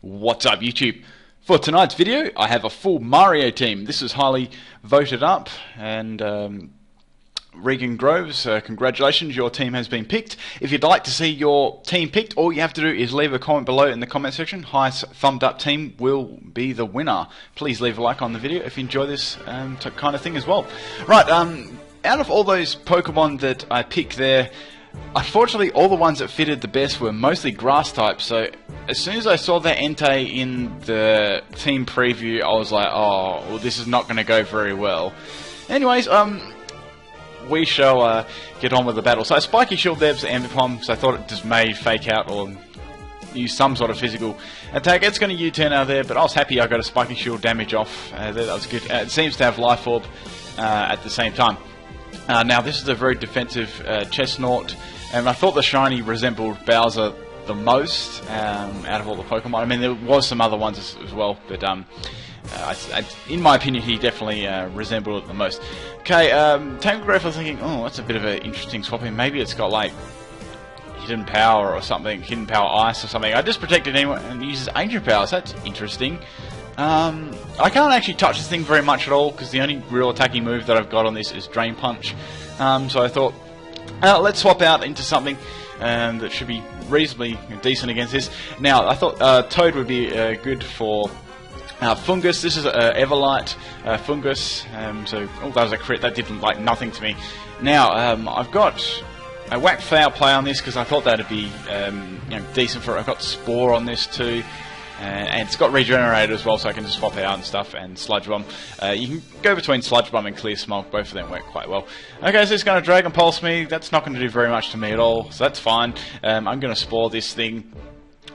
What's up YouTube? For tonight's video I have a full Mario team. This is highly voted up and Regan Groves, congratulations, your team has been picked. If you'd like to see your team picked, all you have to do is leave a comment below in the comment section. Highest thumbed up team will be the winner. Please leave a like on the video if you enjoy this kind of thing as well. Right, out of all those Pokemon that I picked there, unfortunately all the ones that fitted the best were mostly grass types, so as soon as I saw that Entei in the team preview I was like, oh, well, this is not going to go very well. Anyways, we shall get on with the battle. So Spiky Shield there's Ambipom, so I thought it just may fake out or use some sort of physical attack. It's going to U-turn out there, but I was happy I got a Spiky Shield damage off. That was good. It seems to have Life Orb at the same time. Now this is a very defensive Chestnut, and I thought the shiny resembled Bowser the most out of all the Pokemon. I mean, there was some other ones as well, but in my opinion he definitely resembled it the most. Okay, Tangrowth, I was thinking, oh, that's a bit of an interesting swapping. Maybe it's got like hidden power or something, hidden power ice or something. I just protected anyone and uses ancient powers. That's interesting. I can't actually touch this thing very much at all because the only real attacking move that I've got on this is Drain Punch. So I thought, let's swap out into something that should be reasonably decent against this. Now, I thought Toad would be good for Fungus. This is Everlight Fungus. So, oh, that was a crit. That did like nothing to me. Now, I've got a Whack Foul play on this because I thought that'd be decent for it. I've got Spore on this too. And it's got Regenerated as well, so I can just swap it out and stuff, and Sludge Bomb. You can go between Sludge Bomb and Clear Smoke, both of them work quite well. Okay, so it's going to Dragon Pulse me. That's not going to do very much to me at all, so that's fine. I'm going to Spore this thing,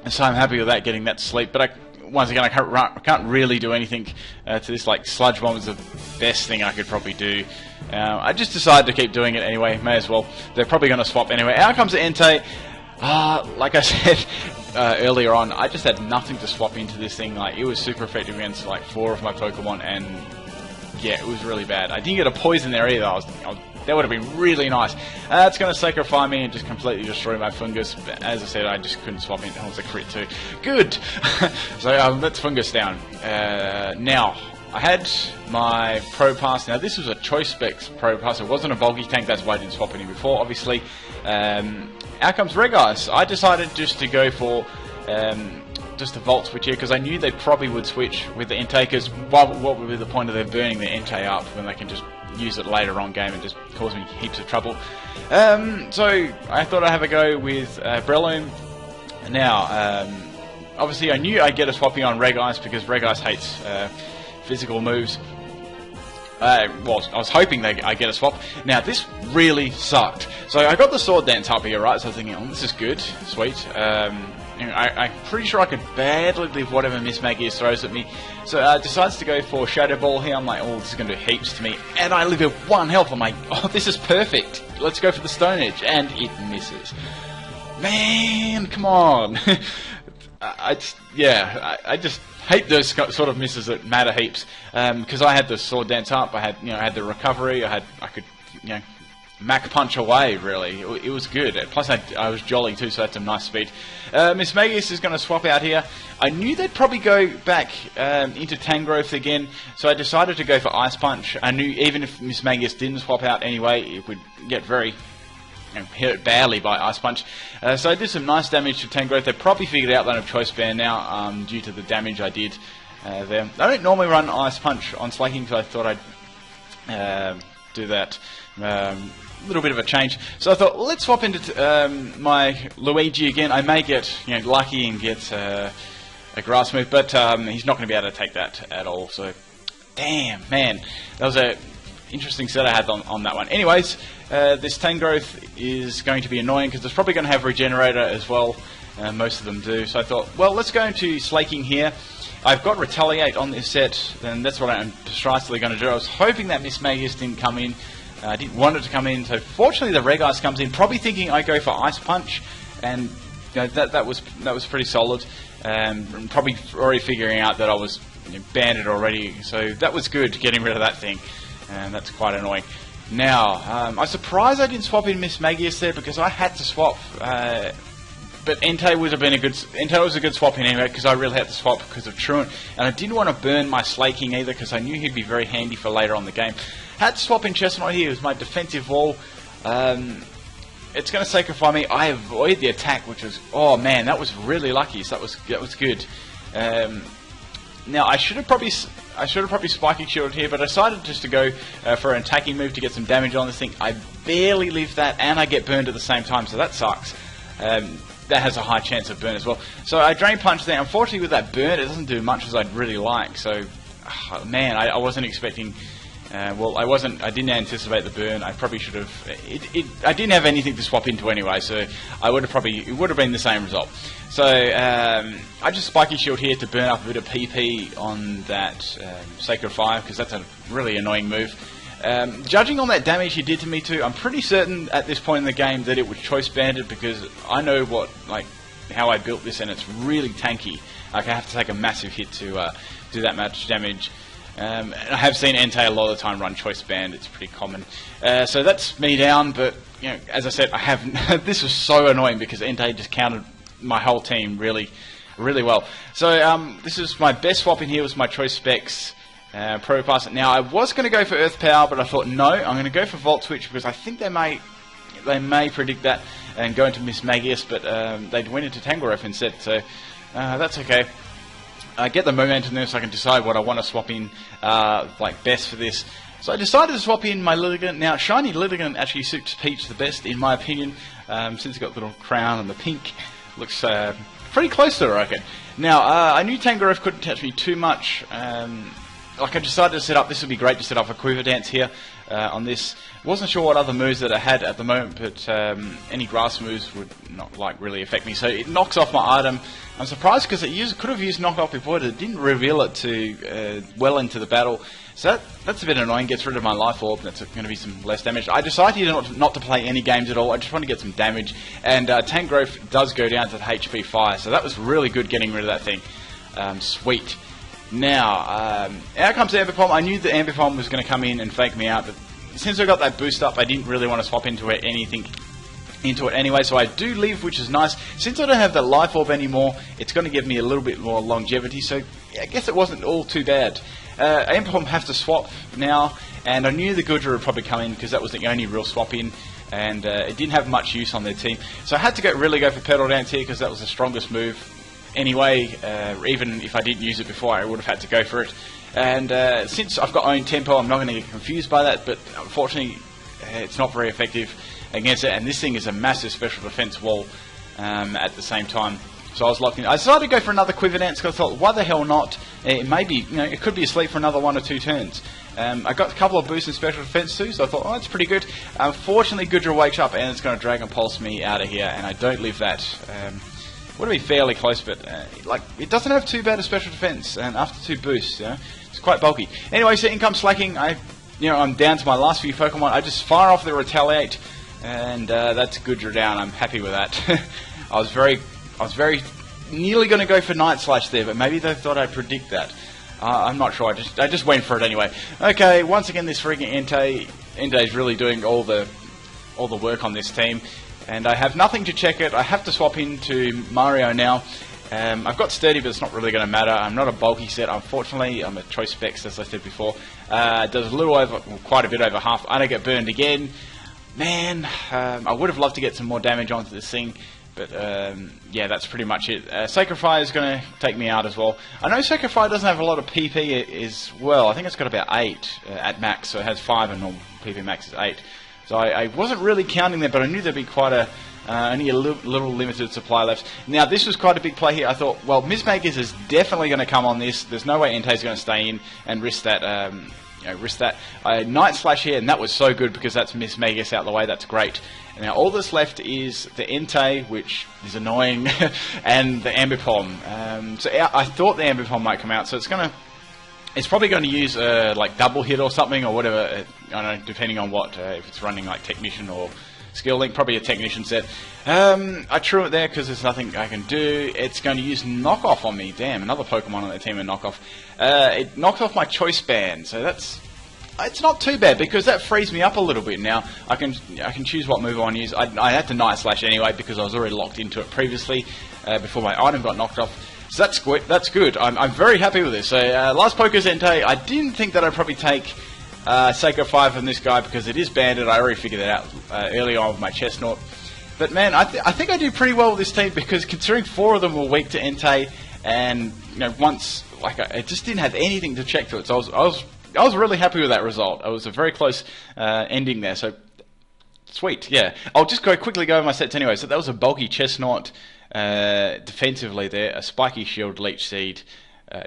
so I'm happy with that, getting that sleep. But once again, I can't really do anything to this. Like, Sludge Bomb is the best thing I could probably do. I just decided to keep doing it anyway, may as well. They're probably going to swap anyway. Out comes the Entei. Like I said earlier on, I just had nothing to swap into this thing. Like, it was super effective against like 4 of my Pokemon, and yeah, it was really bad. I didn't get a poison there either. That would have been really nice. It's going to sacrifice me and just completely destroy my Fungus. But as I said, I just couldn't swap in. It was a crit too. Good. So let's Fungus down. Now, I had my Propass. Now, this was a Choice Specs Propass. It wasn't a bulky tank. That's why I didn't swap any before, obviously. Out comes Regice. I decided just to go for just a Volt Switch here because I knew they probably would switch with the Entei, because what would be the point of them burning the Entei up when they can just use it later on game and just cause me heaps of trouble. So I thought I'd have a go with Breloom. Now, obviously I knew I'd get a swapping on Regice because Regice hates physical moves. Well, I was hoping I'd get a swap. Now, this really sucked. So I got the Sword Dance up here, right? So I was thinking, oh, this is good, sweet. I'm pretty sure I could badly live whatever Miss Maggie throws at me. So decides to go for Shadow Ball here. I'm like, oh, this is going to do heaps to me. And I live with 1 health. I'm like, oh, this is perfect. Let's go for the Stone Edge. And it misses. Man, come on. I just hate those sort of misses that matter heaps, because I had the Sword Dance up, I had the recovery, I could Mac Punch away. Really, it was good. Plus, I was jolly too, so that's some nice speed. Miss Magius is going to swap out here. I knew they'd probably go back into Tangrowth again, so I decided to go for Ice Punch. I knew even if Miss Magius didn't swap out anyway, it would get very hurt badly by Ice Punch. So I did some nice damage to Tangrowth. They probably figured out that I have Choice Band now due to the damage I did there. I don't normally run Ice Punch on Slaking, so I thought I'd do that. Little bit of a change. So I thought, let's swap into my Luigi again. I may get lucky and get a Grass move, but he's not going to be able to take that at all. So, damn, man. That was a interesting set I had on that one. Anyways, this Tangrowth is going to be annoying because it's probably going to have Regenerator as well. Most of them do. So I thought, well, let's go into Slaking here. I've got Retaliate on this set, and that's what I'm precisely going to do. I was hoping that Miss Magius didn't come in. I didn't want it to come in, so fortunately the Regice comes in, probably thinking I go for Ice Punch, and that was pretty solid. And probably already figuring out that I was banded already, so that was good, getting rid of that thing. And that's quite annoying. Now, I'm surprised I didn't swap in Miss Magius there because I had to swap but Entei was a good swap in anyway, because I really had to swap because of Truant, and I didn't want to burn my Slaking either, because I knew he'd be very handy for later on in the game. Had to swap in Chestnut here. It was my defensive wall. It's going to sacrifice me. I avoid the attack, which was, oh man, that was really lucky. So that was good. Now I should have probably spiky shielded here, but I decided just to go for an attacking move to get some damage on this thing. I barely live that, and I get burned at the same time, so that sucks. That has a high chance of burn as well. So I Drain Punch there. Unfortunately, with that burn, it doesn't do much as I'd really like. So, man, I wasn't expecting. Well, I didn't anticipate the burn. I probably should have. I didn't have anything to swap into anyway, so it would have been the same result. So I just Spiky Shield here to burn up a bit of PP on that Sacred Fire, because that's a really annoying move. Judging on that damage he did to me too, I'm pretty certain at this point in the game that it was choice banded, because I know how I built this, and it's really tanky. Like, I have to take a massive hit to do that much damage. I have seen Entei a lot of the time run choice band. It's pretty common. So that's me down, but you know, as I said, I have this was so annoying because Entei just countered my whole team really well. So this is my best swap in here, was my choice specs. Pro Pass. Now I was going to go for Earth Power, but I thought no, I'm going to go for Volt Switch, because I think they may predict that and go into Miss Magius, but they went into Tangrowth instead, so that's okay. I get the momentum there, so I can decide what I want to swap in best for this. So I decided to swap in my Lilligant. Now Shiny Lilligant actually suits Peach the best in my opinion, since it's got the little crown and the pink. Looks pretty close to it, I reckon. Now I knew Tangrowth couldn't touch me too much. I decided to set up, this would be great to set up a Quiver Dance here on this. Wasn't sure what other moves that I had at the moment, but any grass moves would not really affect me. So it knocks off my item. I'm surprised because it could have used Knock Off before, but it didn't reveal it to well into the battle. So that's a bit annoying, gets rid of my Life Orb, that's going to be some less damage. I decided not to play any games at all, I just want to get some damage. And Tangrowth does go down to the HP Fire, so that was really good getting rid of that thing. Sweet. Now, out comes the Ambipom. I knew the Ambipom was going to come in and fake me out, but since I got that boost up, I didn't really want to swap into it anyway, so I do live, which is nice. Since I don't have that Life Orb anymore, it's going to give me a little bit more longevity, so yeah, I guess it wasn't all too bad. Ambipom have to swap now, and I knew the Goodra would probably come in, because that was the only real swap in, and it didn't have much use on their team. So I had to really go for Petal Dance here, because that was the strongest move. Anyway, even if I didn't use it before, I would have had to go for it. And since I've got own tempo, I'm not going to get confused by that, but unfortunately it's not very effective against it, and this thing is a massive special defense wall at the same time. So I was locked in. I decided to go for another Quiver Dance because I thought, why the hell not? It may be, it could be asleep for another 1 or 2 turns. I got a couple of boosts in special defense too, so I thought, oh, that's pretty good. Unfortunately, Goodra wakes up and it's going to Dragon Pulse me out of here, and I don't live that. Would have been fairly close, but it doesn't have too bad a special defense, and after 2 boosts, it's quite bulky. Anyway, so in comes Slaking. I'm down to my last few Pokemon. I just fire off the Retaliate, and that's Goodra down. I'm happy with that. I was very nearly going to go for Night Slash there, but maybe they thought I'd predict that. I'm not sure. I just went for it anyway. Okay, once again, this freaking Entei's really doing all the work on this team. And I have nothing to check it. I have to swap into Mario now. I've got Sturdy, but it's not really going to matter. I'm not a bulky set, unfortunately. I'm a choice specs, as I said before. It does quite a bit over half. I don't get burned again. Man, I would have loved to get some more damage onto this thing. But yeah, that's pretty much it. Sacred Fire is going to take me out as well. I know Sacred Fire doesn't have a lot of PP as well. I think it's got about 8 at max, so it has 5 and normal PP max is 8. So I wasn't really counting there, but I knew there'd be quite only a little limited supply left. Now this was quite a big play here. I thought, well, Miss Magius is definitely going to come on this. There's no way Entei's going to stay in and risk that. Night Slash here, and that was so good because that's Miss Magius out of the way. That's great. And now all that's left is the Entei, which is annoying, and the Ambipom. So I thought the Ambipom might come out, so it's probably going to use double hit or something or whatever. I don't know, depending on what, if it's running like Technician or Skill Link, probably a Technician set. I threw it there because there's nothing I can do. It's going to use Knock Off on me. Damn, another Pokemon on their team with Knock Off. It knocked off my Choice Band, so that's it's not too bad because that frees me up a little bit. Now I can choose what move I want to use. I had to Night Slash anyway because I was already locked into it previously before my item got knocked off. So that's good. I'm very happy with this. So last Poker's Entei, I didn't think that I'd probably take Seiko 5 from this guy because it is banded. I already figured that out early on with my Chestnut. But man, I think I did pretty well with this team because considering 4 of them were weak to Entei, and once I just didn't have anything to check to it. So I was really happy with that result. It was a very close ending there. So sweet, yeah. I'll just quickly go over my sets anyway. So that was a bulky Chestnut. Defensively there, a spiky shield, leech seed,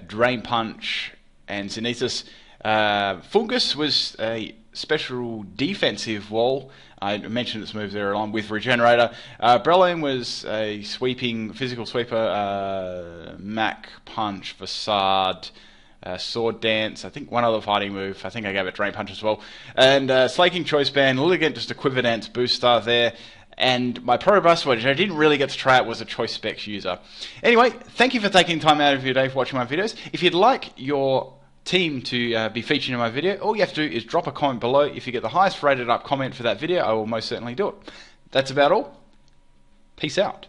drain punch, and Zenithus. Fungus was a special defensive wall. I mentioned its moves there along with regenerator. Breloom was a sweeping physical sweeper. Mac punch, facade. Sword Dance, I think one other fighting move. I think I gave it Drain Punch as well. And Slaking Choice Band, Lilligant, just a Quiver Dance booster there. And my Pro Bus, which I didn't really get to try out, was a Choice Specs user. Anyway, thank you for taking time out of your day for watching my videos. If you'd like your team to be featured in my video, all you have to do is drop a comment below. If you get the highest rated up comment for that video, I will most certainly do it. That's about all. Peace out.